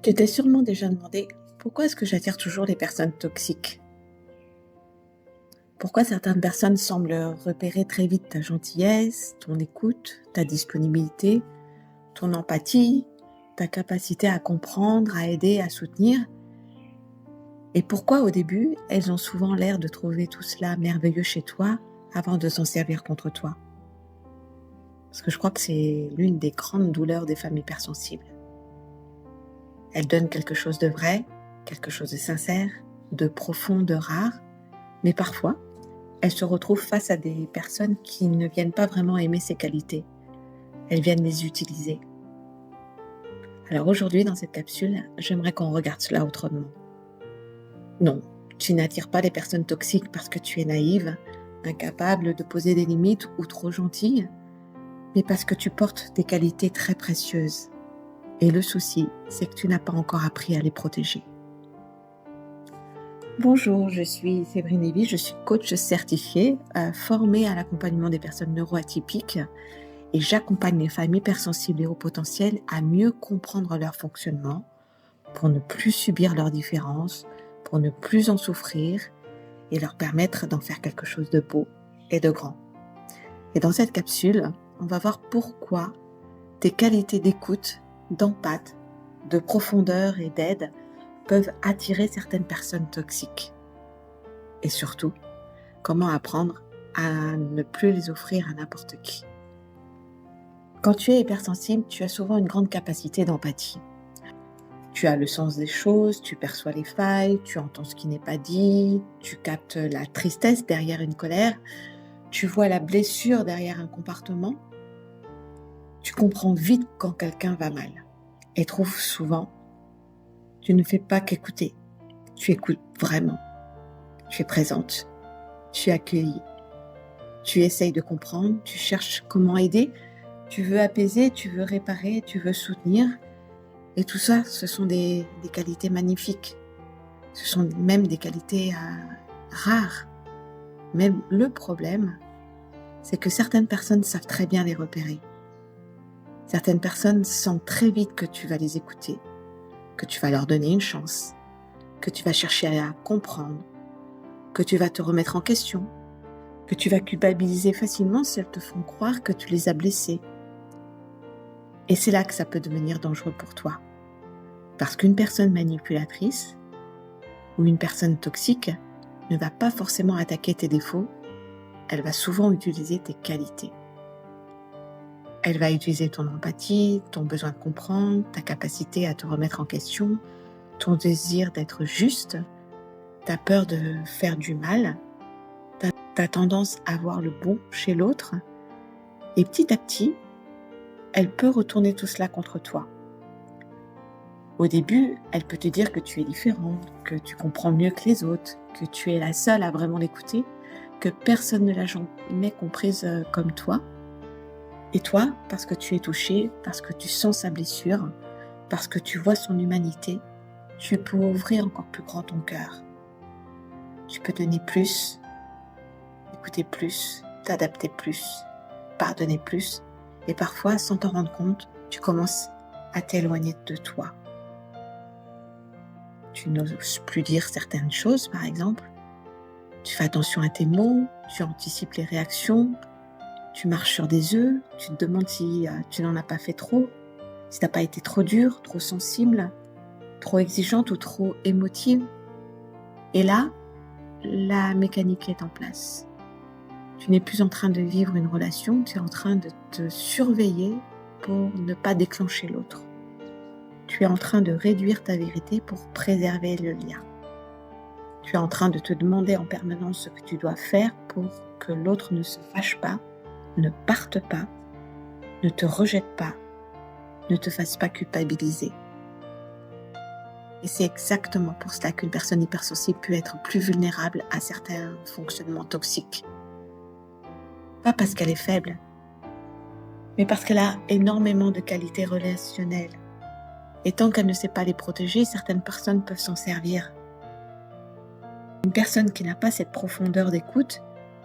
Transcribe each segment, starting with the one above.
Tu t'es sûrement déjà demandé pourquoi est-ce que j'attire toujours les personnes toxiques? Pourquoi certaines personnes semblent repérer très vite ta gentillesse, ton écoute, ta disponibilité, ton empathie, ta capacité à comprendre, à aider, à soutenir? Et pourquoi au début, elles ont souvent l'air de trouver tout cela merveilleux chez toi avant de s'en servir contre toi? Parce que je crois que c'est l'une des grandes douleurs des femmes hypersensibles. Elles donnent quelque chose de vrai, quelque chose de sincère, de profond, de rare, mais parfois, elles se retrouvent face à des personnes qui ne viennent pas vraiment aimer ces qualités. Elles viennent les utiliser. Alors aujourd'hui, dans cette capsule, j'aimerais qu'on regarde cela autrement. Non, tu n'attires pas les personnes toxiques parce que tu es naïve, incapable de poser des limites ou trop gentille, mais parce que tu portes des qualités très précieuses. Et le souci, c'est que tu n'as pas encore appris à les protéger. Bonjour, je suis Séverine Lévy, je suis coach certifiée, formée à l'accompagnement des personnes neuroatypiques et j'accompagne les femmes hypersensibles et au potentiel à mieux comprendre leur fonctionnement pour ne plus subir leurs différences, pour ne plus en souffrir et leur permettre d'en faire quelque chose de beau et de grand. Et dans cette capsule, on va voir pourquoi tes qualités d'écoute, d'empathie, de profondeur et d'aide peuvent attirer certaines personnes toxiques. Et surtout, comment apprendre à ne plus les offrir à n'importe qui. Quand tu es hypersensible, tu as souvent une grande capacité d'empathie. Tu as le sens des choses, tu perçois les failles, tu entends ce qui n'est pas dit, tu captes la tristesse derrière une colère, tu vois la blessure derrière un comportement. Tu comprends vite quand quelqu'un va mal. Et trop souvent, tu ne fais pas qu'écouter. Tu écoutes vraiment. Tu es présente. Tu accueilles. Tu essayes de comprendre. Tu cherches comment aider. Tu veux apaiser, tu veux réparer, tu veux soutenir. Et tout ça, ce sont des qualités magnifiques. Ce sont même des qualités rares. Mais le problème, c'est que certaines personnes savent très bien les repérer. Certaines personnes sentent très vite que tu vas les écouter, que tu vas leur donner une chance, que tu vas chercher à comprendre, que tu vas te remettre en question, que tu vas culpabiliser facilement si elles te font croire que tu les as blessées. Et c'est là que ça peut devenir dangereux pour toi. Parce qu'une personne manipulatrice ou une personne toxique ne va pas forcément attaquer tes défauts, elle va souvent utiliser tes qualités. Elle va utiliser ton empathie, ton besoin de comprendre, ta capacité à te remettre en question, ton désir d'être juste, ta peur de faire du mal, ta tendance à voir le bon chez l'autre. Et petit à petit, elle peut retourner tout cela contre toi. Au début, elle peut te dire que tu es différente, que tu comprends mieux que les autres, que tu es la seule à vraiment l'écouter, que personne ne l'a jamais comprise comme toi. Et toi, parce que tu es touché, parce que tu sens sa blessure, parce que tu vois son humanité, tu peux ouvrir encore plus grand ton cœur. Tu peux donner plus, écouter plus, t'adapter plus, pardonner plus. Et parfois, sans t'en rendre compte, tu commences à t'éloigner de toi. Tu n'oses plus dire certaines choses, par exemple. Tu fais attention à tes mots, tu anticipes les réactions, tu marches sur des œufs, tu te demandes si tu n'en as pas fait trop, si tu n'as pas été trop dure, trop sensible, trop exigeante ou trop émotive. Et là, la mécanique est en place. Tu n'es plus en train de vivre une relation, tu es en train de te surveiller pour ne pas déclencher l'autre. Tu es en train de réduire ta vérité pour préserver le lien. Tu es en train de te demander en permanence ce que tu dois faire pour que l'autre ne se fâche pas, ne parte pas, ne te rejette pas, ne te fasse pas culpabiliser. Et c'est exactement pour cela qu'une personne hypersensible peut être plus vulnérable à certains fonctionnements toxiques. Pas parce qu'elle est faible, mais parce qu'elle a énormément de qualités relationnelles. Et tant qu'elle ne sait pas les protéger, certaines personnes peuvent s'en servir. Une personne qui n'a pas cette profondeur d'écoute,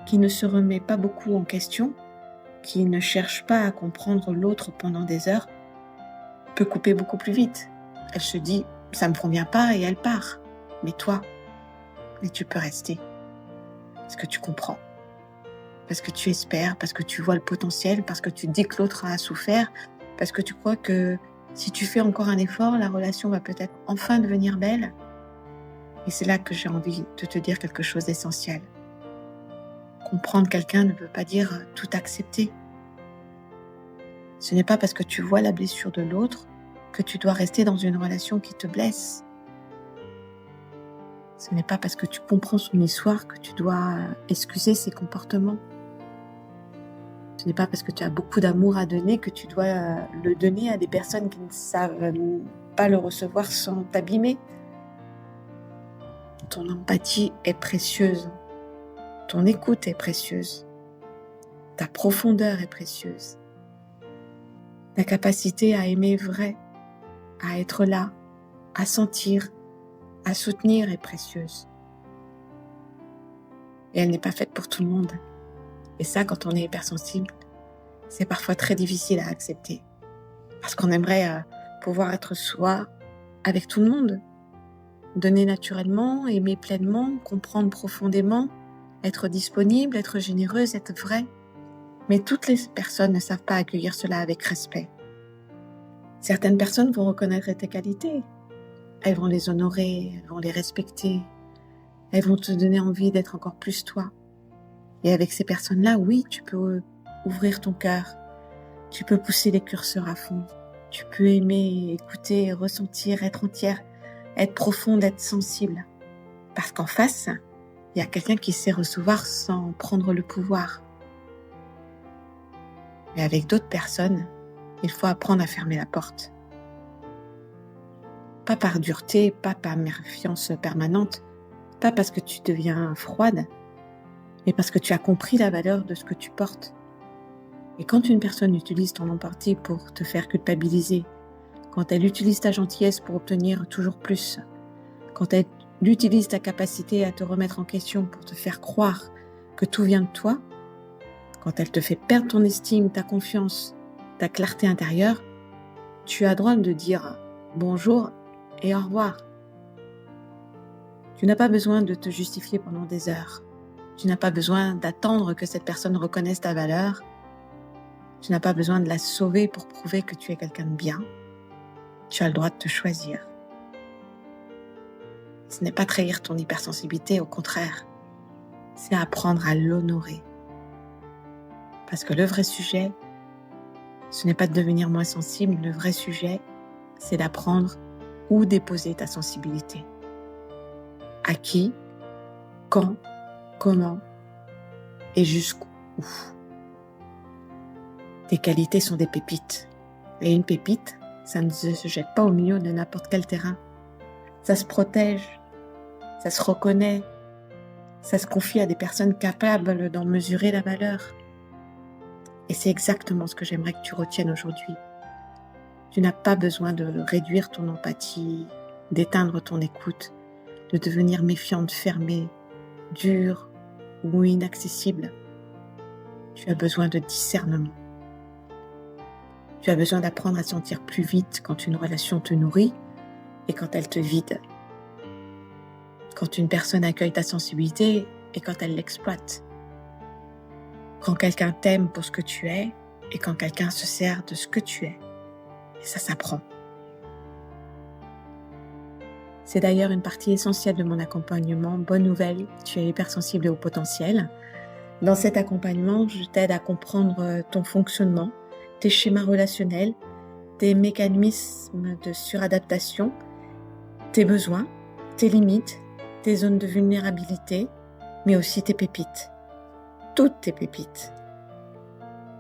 qui ne se remet pas beaucoup en question, qui ne cherche pas à comprendre l'autre pendant des heures, peut couper beaucoup plus vite. Elle se dit, ça me convient pas et elle part. Mais toi, tu peux rester. Parce que tu comprends. Parce que tu espères, parce que tu vois le potentiel, parce que tu dis que l'autre a souffert, parce que tu crois que si tu fais encore un effort, la relation va peut-être enfin devenir belle. Et c'est là que j'ai envie de te dire quelque chose d'essentiel. Comprendre quelqu'un ne veut pas dire tout accepter. Ce n'est pas parce que tu vois la blessure de l'autre que tu dois rester dans une relation qui te blesse. Ce n'est pas parce que tu comprends son histoire que tu dois excuser ses comportements. Ce n'est pas parce que tu as beaucoup d'amour à donner que tu dois le donner à des personnes qui ne savent pas le recevoir sans t'abîmer. Ton empathie est précieuse. Ton écoute est précieuse. Ta profondeur est précieuse. Ta capacité à aimer vrai, à être là, à sentir, à soutenir est précieuse. Et elle n'est pas faite pour tout le monde. Et ça, quand on est hypersensible, c'est parfois très difficile à accepter. Parce qu'on aimerait pouvoir être soi avec tout le monde. Donner naturellement, aimer pleinement, comprendre profondément, être disponible, être généreuse, être vraie. Mais toutes les personnes ne savent pas accueillir cela avec respect. Certaines personnes vont reconnaître tes qualités. Elles vont les honorer, elles vont les respecter. Elles vont te donner envie d'être encore plus toi. Et avec ces personnes-là, oui, tu peux ouvrir ton cœur. Tu peux pousser les curseurs à fond. Tu peux aimer, écouter, ressentir, être entière, être profonde, être sensible. Parce qu'en face, il y a quelqu'un qui sait recevoir sans prendre le pouvoir. Mais avec d'autres personnes, il faut apprendre à fermer la porte. Pas par dureté, pas par méfiance permanente, pas parce que tu deviens froide, mais parce que tu as compris la valeur de ce que tu portes. Et quand une personne utilise ton empathie pour te faire culpabiliser, quand elle utilise ta gentillesse pour obtenir toujours plus, quand elle utilise ta capacité à te remettre en question pour te faire croire que tout vient de toi, quand elle te fait perdre ton estime, ta confiance, ta clarté intérieure, tu as droit de dire bonjour et au revoir. Tu n'as pas besoin de te justifier pendant des heures. Tu n'as pas besoin d'attendre que cette personne reconnaisse ta valeur. Tu n'as pas besoin de la sauver pour prouver que tu es quelqu'un de bien. Tu as le droit de te choisir. Ce n'est pas trahir ton hypersensibilité, au contraire. C'est apprendre à l'honorer. Parce que le vrai sujet, ce n'est pas de devenir moins sensible. Le vrai sujet, c'est d'apprendre où déposer ta sensibilité. À qui, quand, comment et jusqu'où. Tes qualités sont des pépites. Et une pépite, ça ne se jette pas au milieu de n'importe quel terrain. Ça se protège, ça se reconnaît, ça se confie à des personnes capables d'en mesurer la valeur. Et c'est exactement ce que j'aimerais que tu retiennes aujourd'hui. Tu n'as pas besoin de réduire ton empathie, d'éteindre ton écoute, de devenir méfiante, fermée, dure ou inaccessible. Tu as besoin de discernement. Tu as besoin d'apprendre à sentir plus vite quand une relation te nourrit et quand elle te vide. Quand une personne accueille ta sensibilité et quand elle l'exploite. Quand quelqu'un t'aime pour ce que tu es et quand quelqu'un se sert de ce que tu es. Et ça s'apprend. C'est d'ailleurs une partie essentielle de mon accompagnement. Bonne nouvelle, tu es hypersensible et au potentiel. Dans cet accompagnement, je t'aide à comprendre ton fonctionnement, tes schémas relationnels, tes mécanismes de suradaptation, tes besoins, tes limites, tes zones de vulnérabilité, mais aussi tes pépites. Toutes tes pépites.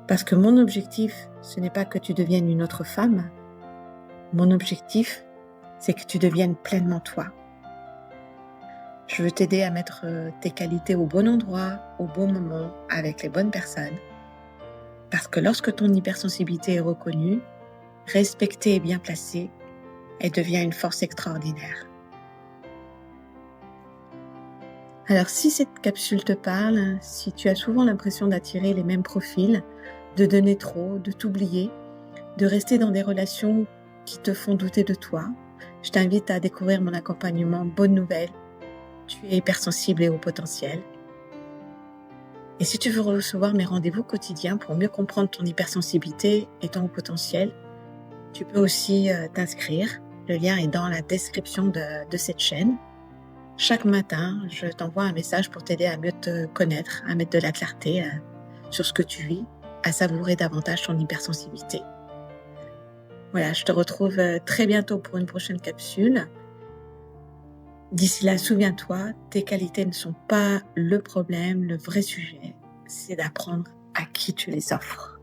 Parce que mon objectif, ce n'est pas que tu deviennes une autre femme. Mon objectif, c'est que tu deviennes pleinement toi. Je veux t'aider à mettre tes qualités au bon endroit, au bon moment, avec les bonnes personnes. Parce que lorsque ton hypersensibilité est reconnue, respectée et bien placée, elle devient une force extraordinaire. Alors si cette capsule te parle, si tu as souvent l'impression d'attirer les mêmes profils, de donner trop, de t'oublier, de rester dans des relations qui te font douter de toi, Je t'invite à découvrir mon accompagnement Bonne Nouvelle. Tu es hypersensible et haut potentiel. Et si tu veux recevoir mes rendez-vous quotidiens pour mieux comprendre ton hypersensibilité et ton haut potentiel, tu peux aussi t'inscrire. Le lien est dans la description de cette chaîne. Chaque matin, je t'envoie un message pour t'aider à mieux te connaître, à mettre de la clarté sur ce que tu vis, à savourer davantage ton hypersensibilité. Voilà, je te retrouve très bientôt pour une prochaine capsule. D'ici là, souviens-toi, tes qualités ne sont pas le problème, le vrai sujet, c'est d'apprendre à qui tu les offres.